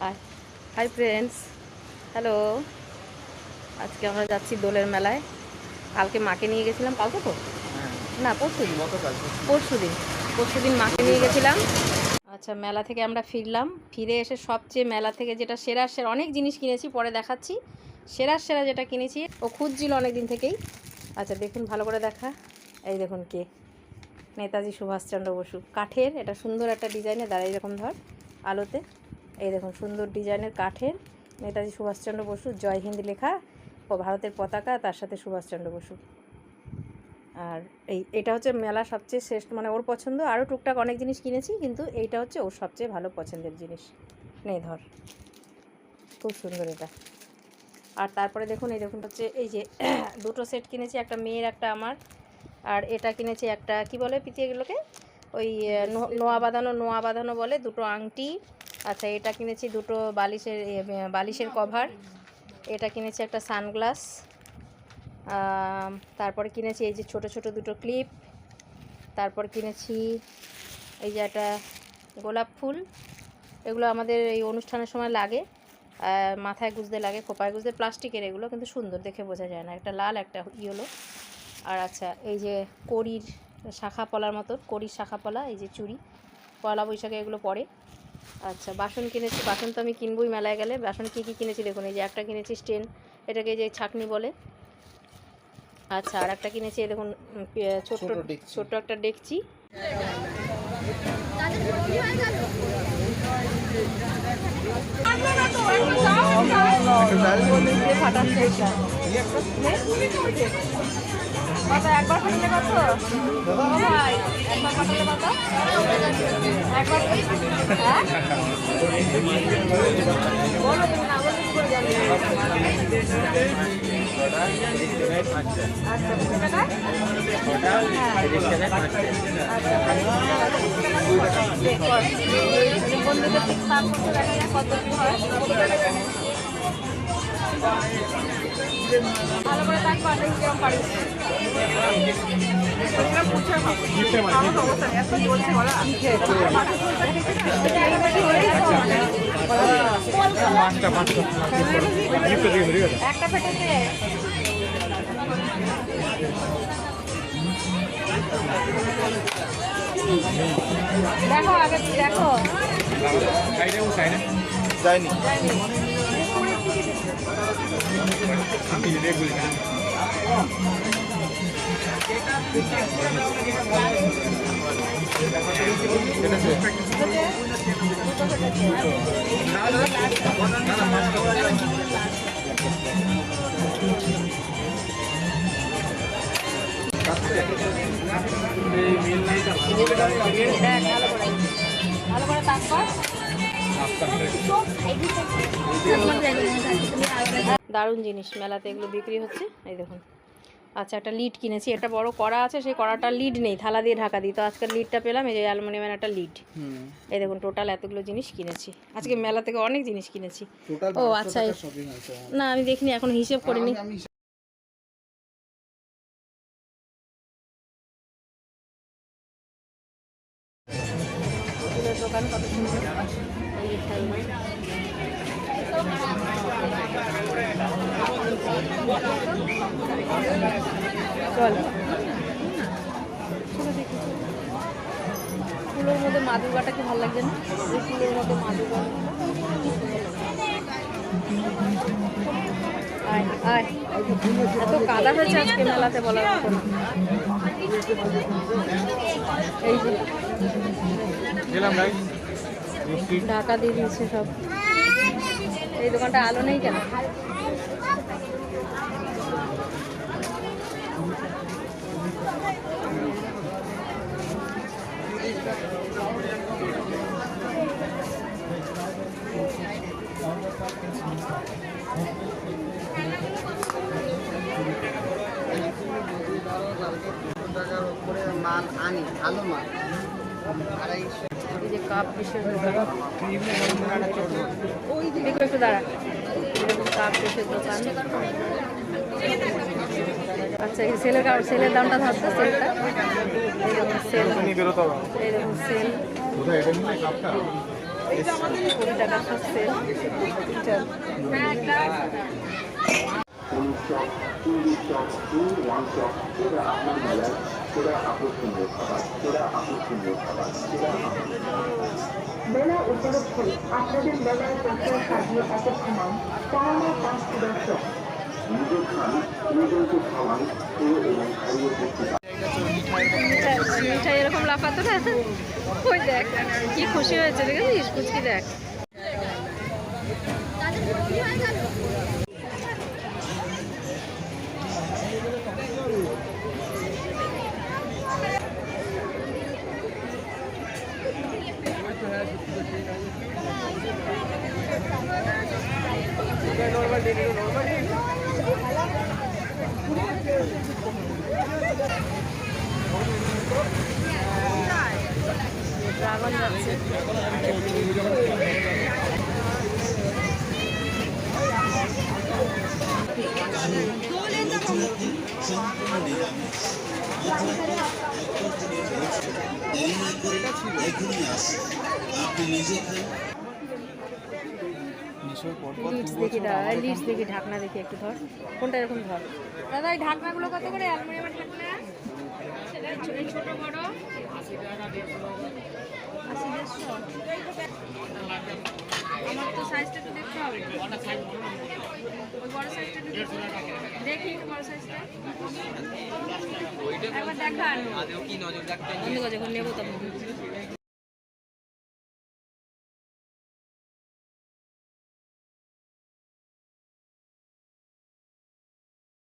High hi friends, hello. আজকে আমরা যাচ্ছি দোলের মেলায়। কালকে মাকে নিয়ে গেছিলাম। কালকে তো না, পরশুদিন মাকে নিয়ে গেছিলাম। আচ্ছা, মেলা থেকে আমরা ফিরলাম। ফিরে এসে সবচেয়ে মেলা থেকে যেটা সেরা অনেক জিনিস কিনেছি, পরে দেখাচ্ছি। সেরা যেটা কিনেছি, ও খুঁজছিল অনেক দিন থেকেই। আচ্ছা দেখুন, ভালো করে দেখা। এই দেখুন কে, নেতাজি সুভাষচন্দ্র বসু। কাঠের, এটা সুন্দর একটা ডিজাইনের, দাঁড়াই এরকম ধর আলোতে। এই দেখুন, সুন্দর ডিজাইনের কাঠের নেতাজি সুভাষচন্দ্র বসু, জয় হিন্দ লেখা ও ভারতের পতাকা, তার সাথে সুভাষচন্দ্র বসু। আর এটা হচ্ছে মেলা সবচেয়ে শ্রেষ্ঠ, মানে ওর পছন্দ। আরও টুকটাক অনেক জিনিস কিনেছি, কিন্তু এইটা হচ্ছে ওর সবচেয়ে ভালো পছন্দের জিনিস। নেই ধর, খুব সুন্দর এটা। আর তারপরে দেখুন, এই দেখুন হচ্ছে এই যে দুটো সেট কিনেছি, একটা মেয়ের একটা আমার। আর এটা কিনেছি একটা, কি বলে পিতি এগুলোকে, ওই নোয়া বাঁধানো বলে, দুটো আংটি। আচ্ছা, এটা কিনেছি দুটো বালিশের কভার। এটা কিনেছি একটা সানগ্লাস। তারপরে কিনেছি এই যে ছোট ছোট দুটো ক্লিপ। তারপর কিনেছি এই যে একটা গোলাপ ফুল। এগুলো আমাদের এই অনুষ্ঠানের সময় লাগে, মাথায় গুঁজতে লাগে, খোপায় গুঁজতে। প্লাস্টিকের এগুলো, কিন্তু সুন্দর, দেখে বোঝা যায় না। একটা লাল, একটা ইয়েলো। আর আচ্ছা, এই যে কড়ির শাখা পলার মতো, কড়ির শাখা পলা, এই যে চুড়ি, পয়লা বৈশাখে এগুলো পরে। আচ্ছা, বাসন কিনেছি। বাসন তো আমি কিনবই মেলায় গেলে। বাসন কী কী কিনেছি দেখুন, এই যে একটা কিনেছি স্টেন, এটাকে যে ছাঁকনি বলে। আচ্ছা, আর একটা কিনেছি দেখুন, ছোট্ট একটা ডেকচি। একবার ফাটালে কত ভাই? একবার ফাটালে কত? একবার বলো তুমি, না বললে কি করে জানবে? আচ্ছা, কত টাকা? বন্ধুদের ঠিক সাপ করতে দেখা যায় কত কি হয়। ভালো করে তাই পারে, কিরম পারিস। একটা ফেটেছে। দেখো আগে, দেখো যায়নি। ভালো করে তারপর দারুণ জিনিস, মেলাতে এগুলো বিক্রি হচ্ছে। এই দেখুন। আচ্ছা, একটা লিড কিনেছি। এটা বড় কড়া আছে, সেই কড়াটার লিড নেই, থালা দিয়ে ঢাকা দিই। তো আজকের লিডটা পেলাম, এই যে অ্যালুমিনিয়ামের একটা লিড। এই দেখুন, টোটাল এতগুলো জিনিস কিনেছি আজকে মেলা থেকে, অনেক জিনিস কিনেছি। ও আচ্ছা, না আমি দেখিনি, এখন হিসেব করিনি। দোকান কত সুন্দর, এই চল ফুলের মধ্যে মাদুরগাটা কি ভালো লাগছে না? এই ফুলের মধ্যে মাদুরগা, এত কাদা হয়েছে আজকে মেলাতে বলার মতো না। এই যে ঢাকা দিয়ে দিয়েছে সব। এই দোকানটা আলো নেই কেন? মাল আনি, ভালো মাল। এই যে কাপ পিসের দোকান, দেখো একটু দাঁড়া। কাপ পিসের দোকান। আচ্ছা, এই সেলের দামটা ধরতো, সেলটা এই দেখুন, সেল, এই দেখুন সেল। কুড়ি টাকা সব সেল। হ্যাঁ একটা মেলা উপলক্ষে আপনাদের মেলার পোস্টার সাজিয়ে অপেক্ষমান পাওনা 5টি দর্শক। নিজের খান, নিজেকে খাওয়ান এবং খাইয়ে দিতে মিঠাই এরকম লাফাতো না। ওই দেখ কি খুশি হয়েছে, দেখেছিস কুচকি দেখ। ড্রাগন যাচ্ছে। লিডস দেখি দাদা, লিডস দেখি, ঢাকনা দেখি একটু ধর, কোনটা এরকম ধর দাদা। এই ঢাকনাগুলো কত করে? অ্যালুমিনিয়ামের ঢাকনা ছোট বড় 80, 150। আমার তো সাইজটা একটু দেখতে হবে, ওই বড় সাইজটা একটু দেখি, বড় সাইজটা একবার দেখান। যখন নেবো তখন